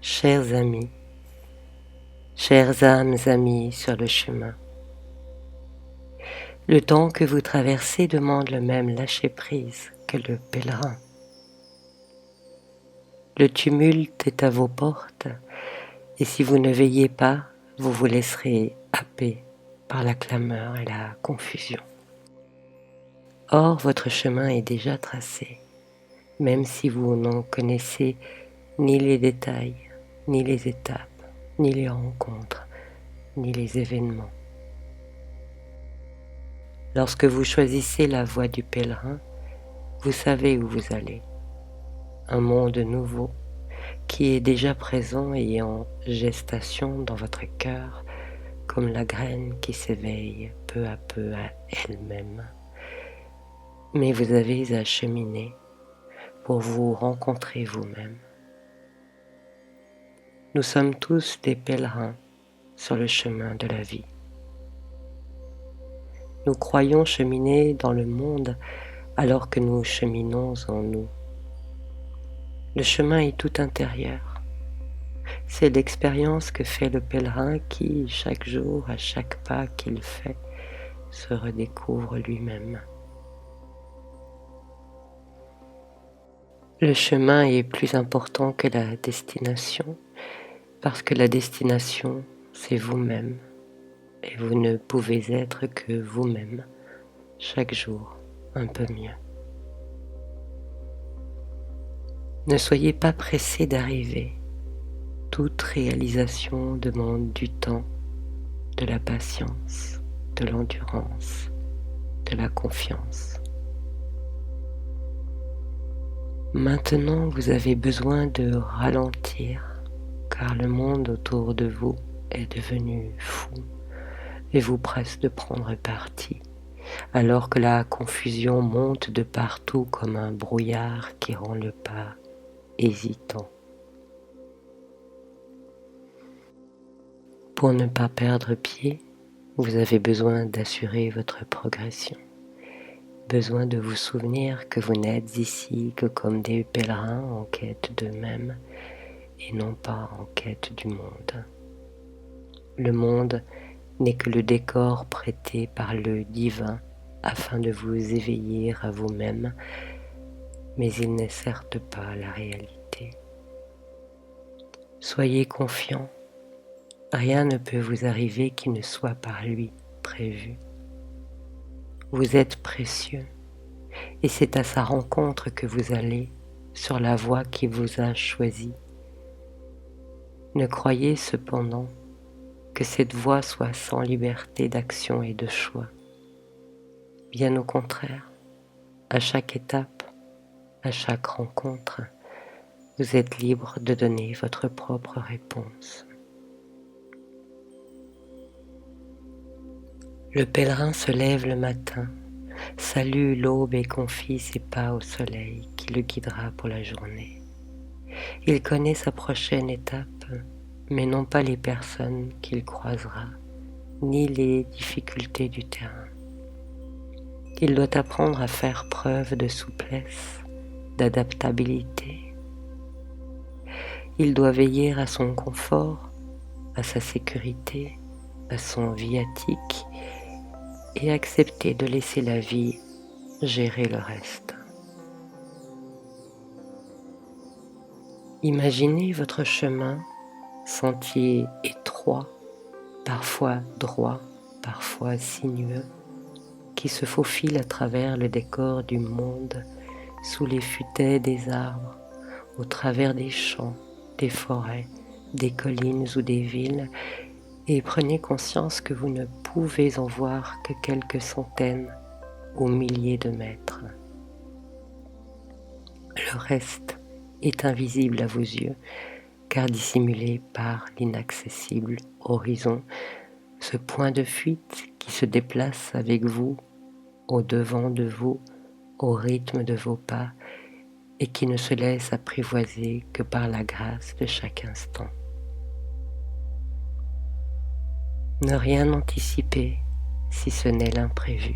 Chers amis, chères âmes amies sur le chemin, le temps que vous traversez demande le même lâcher-prise que le pèlerin. Le tumulte est à vos portes, et si vous ne veillez pas, vous vous laisserez happer par la clameur et la confusion. Or, votre chemin est déjà tracé, même si vous n'en connaissez ni les détails, ni les étapes, ni les rencontres, ni les événements. Lorsque vous choisissez la voie du pèlerin, vous savez où vous allez. Un monde nouveau qui est déjà présent et en gestation dans votre cœur, comme la graine qui s'éveille peu à peu à elle-même. Mais vous avez à cheminer pour vous rencontrer vous-même. Nous sommes tous des pèlerins sur le chemin de la vie. Nous croyons cheminer dans le monde alors que nous cheminons en nous. Le chemin est tout intérieur. C'est l'expérience que fait le pèlerin qui, chaque jour, à chaque pas qu'il fait, se redécouvre lui-même. Le chemin est plus important que la destination, parce que la destination, c'est vous-même, et vous ne pouvez être que vous-même, chaque jour un peu mieux. Ne soyez pas pressés d'arriver. Toute réalisation demande du temps, de la patience, de l'endurance, de la confiance. Maintenant, vous avez besoin de ralentir, car le monde autour de vous est devenu fou et vous presse de prendre parti, alors que la confusion monte de partout comme un brouillard qui rend le pas hésitant. Pour ne pas perdre pied, vous avez besoin d'assurer votre progression. Besoin de vous souvenir que vous n'êtes ici que comme des pèlerins en quête d'eux-mêmes et non pas en quête du monde. Le monde n'est que le décor prêté par le divin afin de vous éveiller à vous-même, mais il n'est certes pas la réalité. Soyez confiants, rien ne peut vous arriver qui ne soit par lui prévu. Vous êtes précieux, et c'est à sa rencontre que vous allez, sur la voie qui vous a choisi. Ne croyez cependant que cette voie soit sans liberté d'action et de choix. Bien au contraire, à chaque étape, à chaque rencontre, vous êtes libre de donner votre propre réponse. Le pèlerin se lève le matin, salue l'aube et confie ses pas au soleil qui le guidera pour la journée. Il connaît sa prochaine étape, mais non pas les personnes qu'il croisera, ni les difficultés du terrain. Il doit apprendre à faire preuve de souplesse, d'adaptabilité. Il doit veiller à son confort, à sa sécurité, à son viatique et accepter de laisser la vie gérer le reste. Imaginez votre chemin, sentier étroit, parfois droit, parfois sinueux, qui se faufile à travers le décor du monde, sous les futaies des arbres, au travers des champs, des forêts, des collines ou des villes, et prenez conscience que vous ne pouvez en voir que quelques centaines ou milliers de mètres. Le reste est invisible à vos yeux, car dissimulé par l'inaccessible horizon, ce point de fuite qui se déplace avec vous, au devant de vous, au rythme de vos pas, et qui ne se laisse apprivoiser que par la grâce de chaque instant. Ne rien anticiper si ce n'est l'imprévu.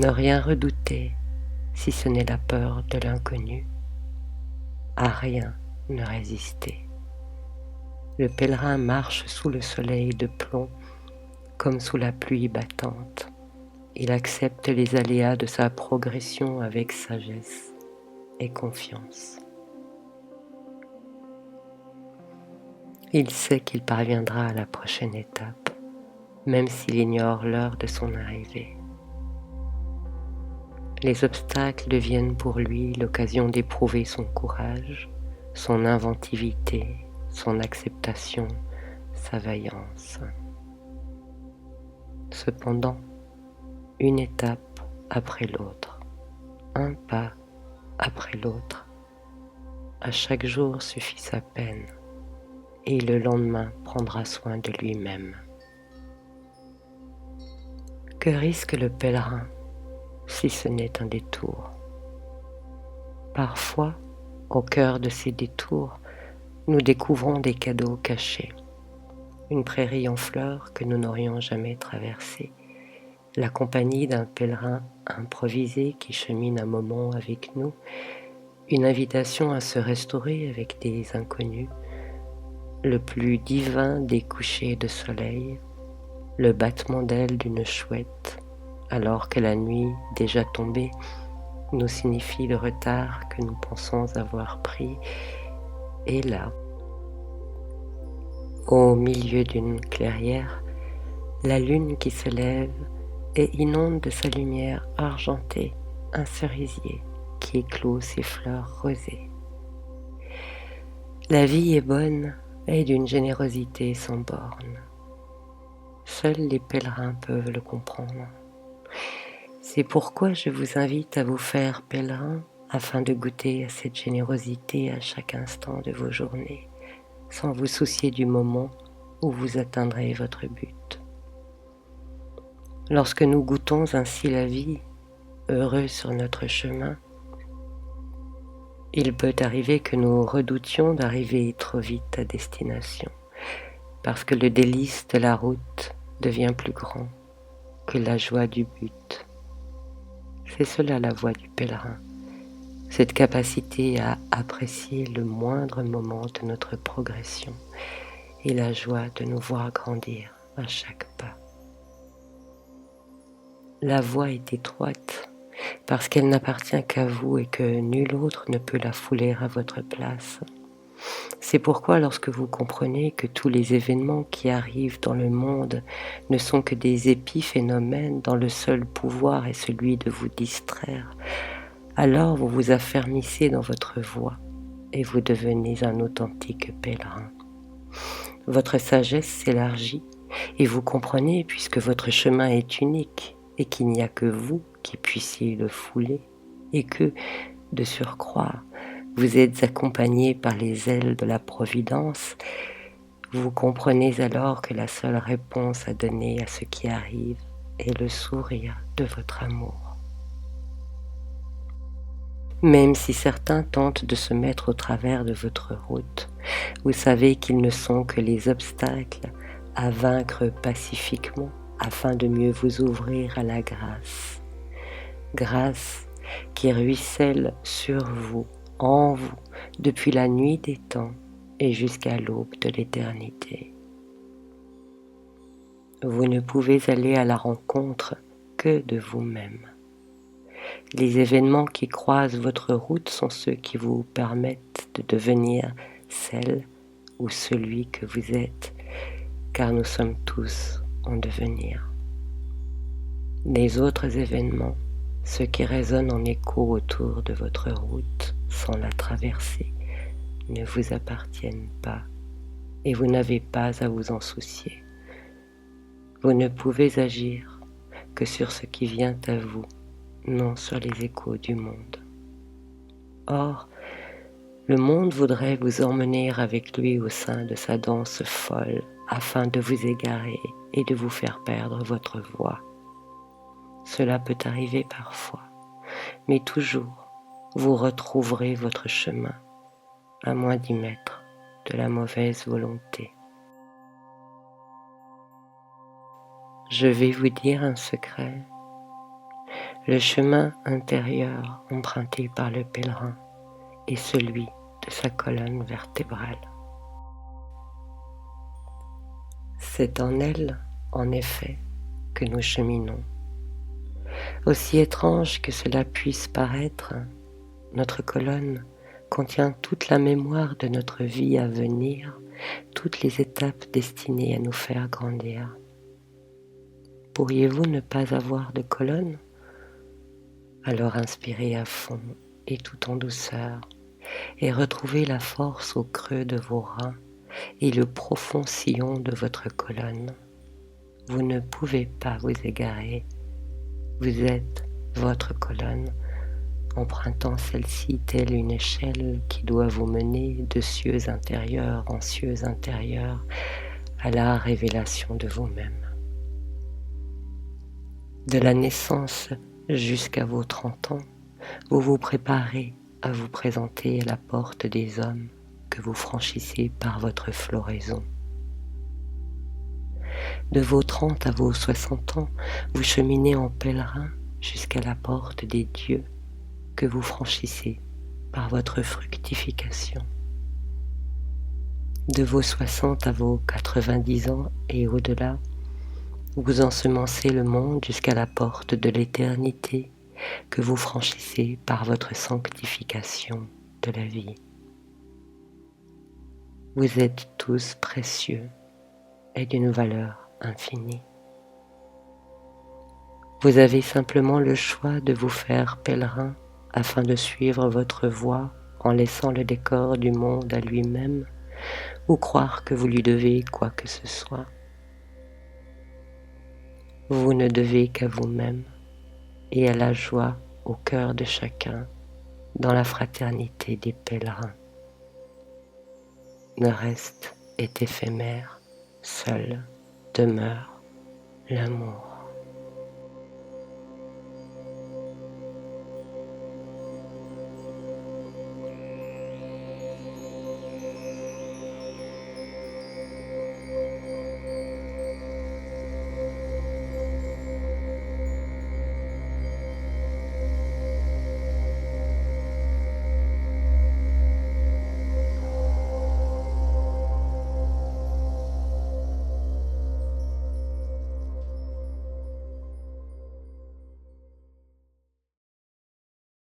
Ne rien redouter si ce n'est la peur de l'inconnu. À rien ne résister. Le pèlerin marche sous le soleil de plomb comme sous la pluie battante. Il accepte les aléas de sa progression avec sagesse et confiance. Il sait qu'il parviendra à la prochaine étape, même s'il ignore l'heure de son arrivée. Les obstacles deviennent pour lui l'occasion d'éprouver son courage, son inventivité, son acceptation, sa vaillance. Cependant, une étape après l'autre, un pas après l'autre, à chaque jour suffit sa peine, et le lendemain prendra soin de lui-même. Que risque le pèlerin si ce n'est un détour? Parfois, au cœur de ces détours, nous découvrons des cadeaux cachés, une prairie en fleurs que nous n'aurions jamais traversée, la compagnie d'un pèlerin improvisé qui chemine un moment avec nous, une invitation à se restaurer avec des inconnus, le plus divin des couchers de soleil, le battement d'ailes d'une chouette, alors que la nuit déjà tombée nous signifie le retard que nous pensons avoir pris, et là, au milieu d'une clairière, la lune qui se lève et inonde de sa lumière argentée un cerisier qui éclot ses fleurs rosées. La vie est bonne et d'une générosité sans borne. Seuls les pèlerins peuvent le comprendre. C'est pourquoi je vous invite à vous faire pèlerin afin de goûter à cette générosité à chaque instant de vos journées, sans vous soucier du moment où vous atteindrez votre but. Lorsque nous goûtons ainsi la vie, heureux sur notre chemin, il peut arriver que nous redoutions d'arriver trop vite à destination, parce que le délice de la route devient plus grand que la joie du but. C'est cela la voie du pèlerin, cette capacité à apprécier le moindre moment de notre progression et la joie de nous voir grandir à chaque pas. La voie est étroite parce qu'elle n'appartient qu'à vous et que nul autre ne peut la fouler à votre place. C'est pourquoi lorsque vous comprenez que tous les événements qui arrivent dans le monde ne sont que des épiphénomènes dont le seul pouvoir est celui de vous distraire, alors vous vous affermissez dans votre voie et vous devenez un authentique pèlerin. Votre sagesse s'élargit et vous comprenez, puisque votre chemin est unique et qu'il n'y a que vous qui puissiez le fouler, et que, de surcroît, vous êtes accompagné par les ailes de la Providence, vous comprenez alors que la seule réponse à donner à ce qui arrive est le sourire de votre amour. Même si certains tentent de se mettre au travers de votre route, vous savez qu'ils ne sont que les obstacles à vaincre pacifiquement afin de mieux vous ouvrir à la grâce. Grâce qui ruisselle sur vous, en vous, depuis la nuit des temps et jusqu'à l'aube de l'éternité. Vous ne pouvez aller à la rencontre que de vous-même. Les événements qui croisent votre route sont ceux qui vous permettent de devenir celle ou celui que vous êtes, car nous sommes tous en devenir. Les autres événements, ceux qui résonnent en écho autour de votre route sans la traverser, ne vous appartiennent pas et vous n'avez pas à vous en soucier. Vous ne pouvez agir que sur ce qui vient à vous, non sur les échos du monde. Or, le monde voudrait vous emmener avec lui au sein de sa danse folle afin de vous égarer et de vous faire perdre votre voie. Cela peut arriver parfois, mais toujours vous retrouverez votre chemin, à moins d'y mettre de la mauvaise volonté. Je vais vous dire un secret. Le chemin intérieur emprunté par le pèlerin est celui de sa colonne vertébrale. C'est en elle, en effet, que nous cheminons. Aussi étrange que cela puisse paraître, notre colonne contient toute la mémoire de notre vie à venir, toutes les étapes destinées à nous faire grandir. Pourriez-vous ne pas avoir de colonne? Alors inspirez à fond et tout en douceur, et retrouvez la force au creux de vos reins et le profond sillon de votre colonne. Vous ne pouvez pas vous égarer. Vous êtes votre colonne, empruntant celle-ci telle une échelle qui doit vous mener de cieux intérieurs en cieux intérieurs à la révélation de vous-même. De la naissance jusqu'à vos 30 ans, vous vous préparez à vous présenter à la porte des hommes que vous franchissez par votre floraison. De vos 30 à vos 60 ans, vous cheminez en pèlerin jusqu'à la porte des dieux que vous franchissez par votre fructification. De vos 60 à vos 90 ans et au-delà, vous ensemencez le monde jusqu'à la porte de l'éternité que vous franchissez par votre sanctification de la vie. Vous êtes tous précieux et d'une valeur infinie. Vous avez simplement le choix de vous faire pèlerin afin de suivre votre voie en laissant le décor du monde à lui-même ou croire que vous lui devez quoi que ce soit. Vous ne devez qu'à vous-même et à la joie au cœur de chacun dans la fraternité des pèlerins. Le reste est éphémère, seul demeure l'amour.